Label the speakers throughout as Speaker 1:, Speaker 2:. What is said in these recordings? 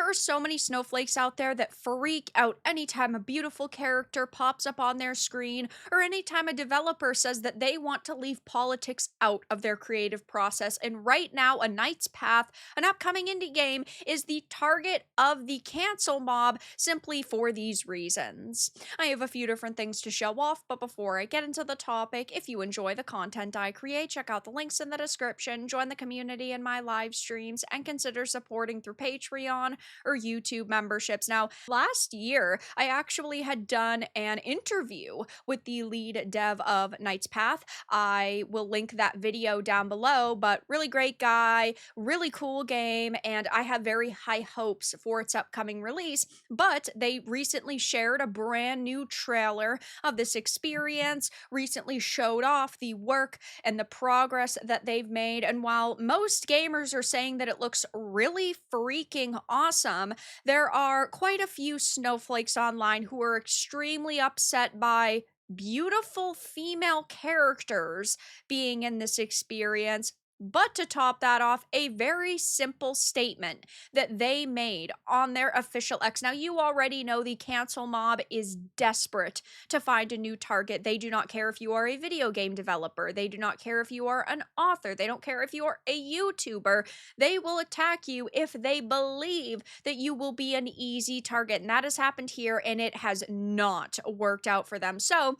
Speaker 1: are so many snowflakes out there that freak out anytime a beautiful character pops up on their screen, or anytime a developer says that they want to leave politics out of their creative process. And right now, A Knight's Path, an upcoming indie game, is the target of the cancel mob simply for these reasons. I have a few different things to show off, but before I get into the topic, if you enjoy the content I create, check out the links in the description, join the community in my live streams, and consider supporting through Patreon or YouTube memberships. Now, last year, I actually had done an interview with the lead dev of Knight's Path. I will link that video down below, but really great guy, really cool game, and I have very high hopes for its upcoming release. But they recently shared a brand new trailer of this experience, recently showed off the work and the progress that they've made. And while most gamers are saying that it looks really freaking awesome, there are quite a few snowflakes online who are extremely upset by beautiful female characters being in this experience. But to top that off, a very simple statement that they made on their official X. Now, you already know the cancel mob is desperate to find a new target. They do not care if you are a video game developer. They do not care if you are an author. They don't care if you are a YouTuber. They will attack you if they believe that you will be an easy target. And that has happened here, and it has not worked out for them. So,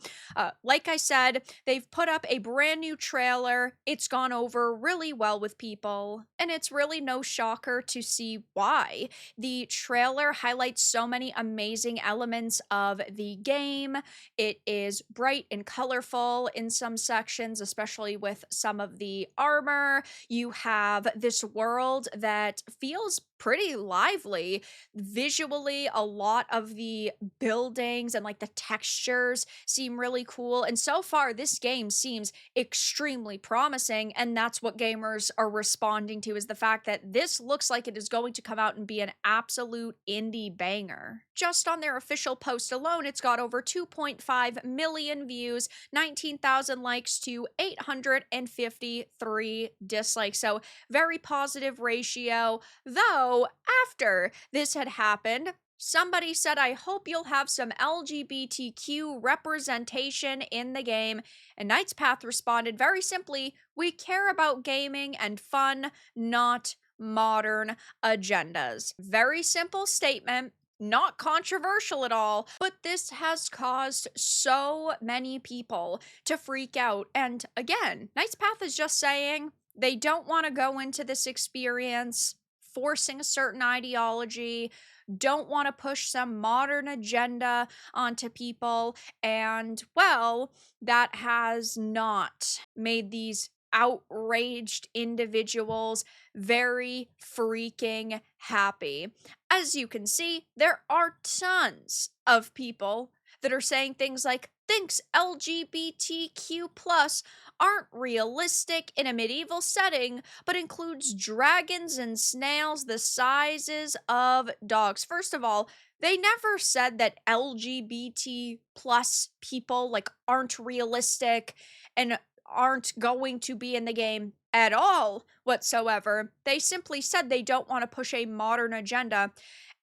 Speaker 1: like I said, they've put up a brand new trailer. It's gone over really well with people, and it's really no shocker to see why. The trailer highlights so many amazing elements of the game. It is bright and colorful in some sections, especially with some of the armor. You have this world that feels pretty lively visually. A lot of the buildings and like the textures seem really cool, and so far this game seems extremely promising, and that's what gamers are responding to, is the fact that this looks like it is going to come out and be an absolute indie banger. Just on their official post alone, it's got over 2.5 million views, 19,000 likes to 853 dislikes, so very positive ratio. Though, after this had happened, somebody said, "I hope you'll have some LGBTQ representation in the game." And Knight's Path responded very simply, "We care about gaming and fun, not modern agendas." Very simple statement. Not controversial at all, but this has caused so many people to freak out. And again, Knight's Path is just saying they don't want to go into this experience forcing a certain ideology, don't want to push some modern agenda onto people, and well, that has not made these outraged individuals very freaking happy. As you can see, there are tons of people that are saying things like, thinks LGBTQ plus aren't realistic in a medieval setting, but includes dragons and snails the sizes of dogs. First of all, they never said that LGBT plus people like aren't realistic and aren't going to be in the game at all whatsoever. They simply said they don't want to push a modern agenda.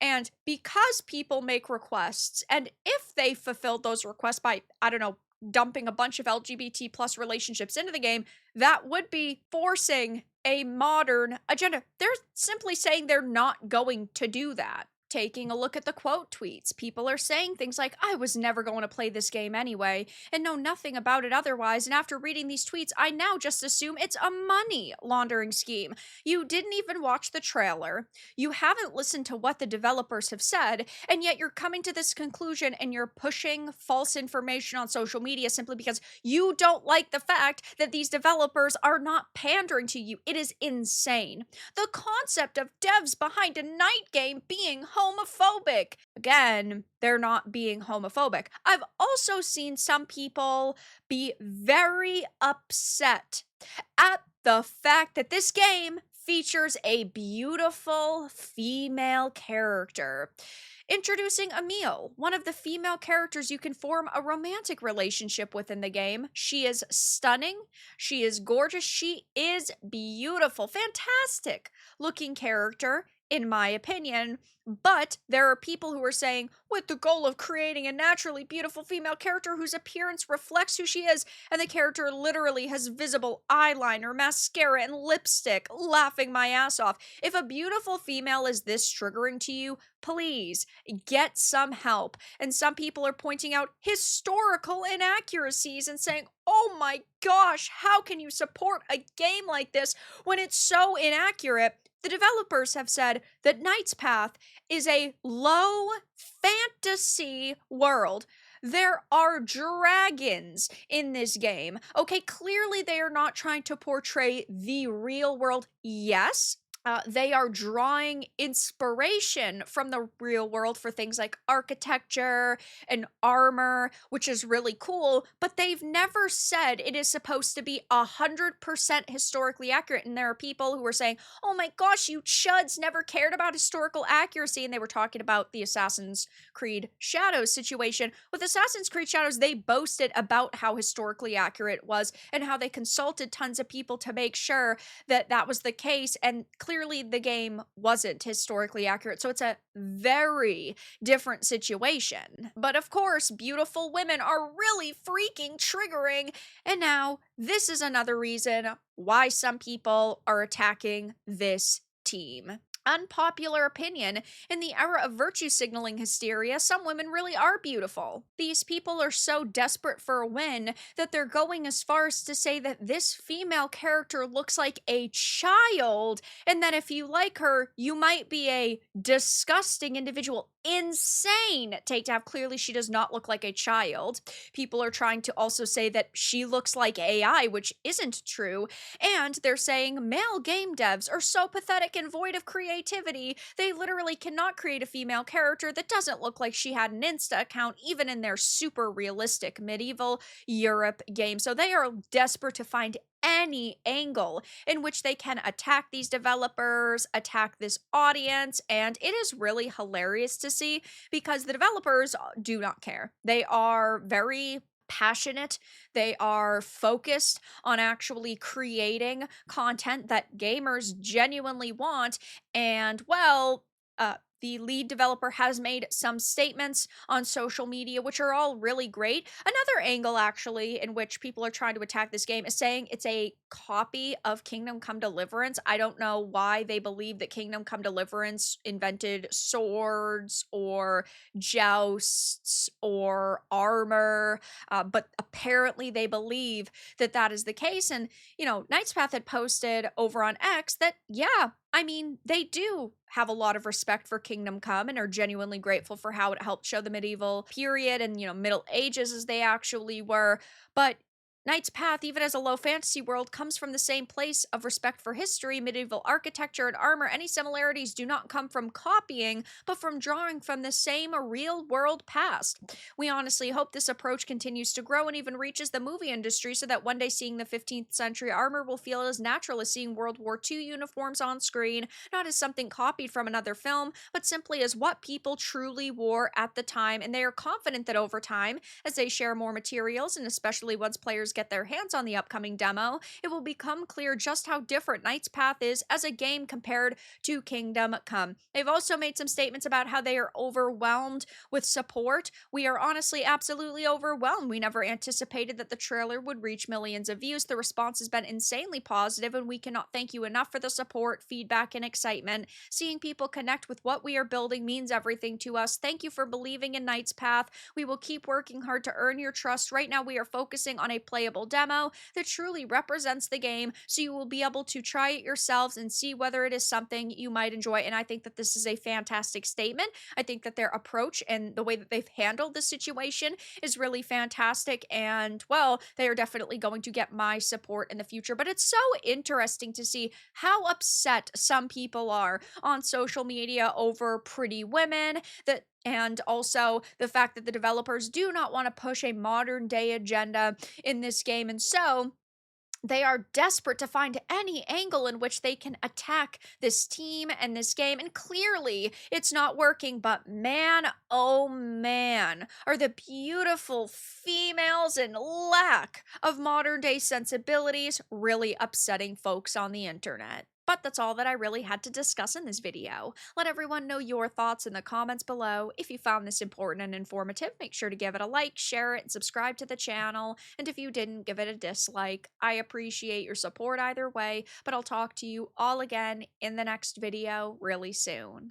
Speaker 1: And because people make requests, and if they fulfilled those requests by, I don't know, dumping a bunch of LGBT plus relationships into the game, that would be forcing a modern agenda. They're simply saying they're not going to do that. Taking a look at the quote tweets, people are saying things like, "I was never going to play this game anyway, and know nothing about it otherwise, and after reading these tweets, I now just assume it's a money laundering scheme. You didn't even watch the trailer, you haven't listened to what the developers have said, and yet you're coming to this conclusion and you're pushing false information on social media simply because you don't like the fact that these developers are not pandering to you. It is insane. The concept of devs behind a night game being homophobic." Again, they're not being homophobic. I've also seen some people be very upset at the fact that this game features a beautiful female character. Introducing Emile, one of the female characters you can form a romantic relationship with in the game. She is stunning, she is gorgeous, she is beautiful, fantastic looking character. in my opinion. But there are people who are saying, with the goal of creating a naturally beautiful female character whose appearance reflects who she is, and the character literally has visible eyeliner, mascara, and lipstick, laughing my ass off. If a beautiful female is this triggering to you, please get some help. And some people are pointing out historical inaccuracies and saying, oh my gosh, how can you support a game like this when it's so inaccurate? The developers have said that Knight's Path is a low fantasy world. There are dragons in this game. Okay, clearly they are not trying to portray the real world. Yes, they are drawing inspiration from the real world for things like architecture and armor, which is really cool, but they've never said it is supposed to be 100% historically accurate. And there are people who are saying, oh my gosh, you chuds never cared about historical accuracy. And they were talking about the Assassin's Creed Shadows situation. With Assassin's Creed Shadows, they boasted about how historically accurate it was and how they consulted tons of people to make sure that that was the case. And clearly the game wasn't historically accurate. So it's a very different situation. But of course, beautiful women are really freaking triggering. And now this is another reason why some people are attacking this team. Unpopular opinion, in the era of virtue signaling hysteria, some women really are beautiful. These people are so desperate for a win that they're going as far as to say that this female character looks like a child, and that if you like her, you might be a disgusting individual. Insane take to have. Clearly, she does not look like a child. People are trying to also say that she looks like AI, which isn't true. And they're saying male game devs are so pathetic and void of creativity. They literally cannot create a female character that doesn't look like she had an Insta account, even in their super realistic medieval Europe game. So they are desperate to find any angle in which they can attack these developers, attack this audience, and it is really hilarious to see because the developers do not care. They are very passionate. They are focused on actually creating content that gamers genuinely want. And well, the lead developer has made some statements on social media, which are all really great. Another angle, actually, in which people are trying to attack this game is saying it's a copy of Kingdom Come Deliverance. I don't know why they believe that Kingdom Come Deliverance invented swords or jousts or armor, but apparently they believe that that is the case. And, Knight's Path had posted over on X that, yeah, I mean, they do have a lot of respect for Kingdom Come and are genuinely grateful for how it helped show the medieval period and, Middle Ages as they actually were. But Knight's Path, even as a low fantasy world, comes from the same place of respect for history, medieval architecture, and armor. Any similarities do not come from copying, but from drawing from the same real world past. We honestly hope this approach continues to grow and even reaches the movie industry so that one day seeing the 15th century armor will feel as natural as seeing World War II uniforms on screen, not as something copied from another film, but simply as what people truly wore at the time. And they are confident that over time, as they share more materials, and especially once players get their hands on the upcoming demo, it will become clear just how different Knight's Path is as a game compared to Kingdom Come. They've also made some statements about how they are overwhelmed with support. We are honestly absolutely overwhelmed. We never anticipated that the trailer would reach millions of views. The response has been insanely positive, and we cannot thank you enough for the support, feedback, and excitement. Seeing people connect with what we are building means everything to us. Thank you for believing in Knight's Path. We will keep working hard to earn your trust. Right now, we are focusing on a playable demo that truly represents the game, so you will be able to try it yourselves and see whether it is something you might enjoy. And I think that this is a fantastic statement. I think that their approach and the way that they've handled the situation is really fantastic. And well, they are definitely going to get my support in the future. But it's so interesting to see how upset some people are on social media over pretty women, and also the fact that the developers do not want to push a modern day agenda in this game. And so they are desperate to find any angle in which they can attack this team and this game. And clearly it's not working, but man, oh man, are the beautiful females and lack of modern day sensibilities really upsetting folks on the internet. But that's all that I really had to discuss in this video. Let everyone know your thoughts in the comments below. If you found this important and informative, make sure to give it a like, share it, and subscribe to the channel. And if you didn't, give it a dislike. I appreciate your support either way, but I'll talk to you all again in the next video really soon.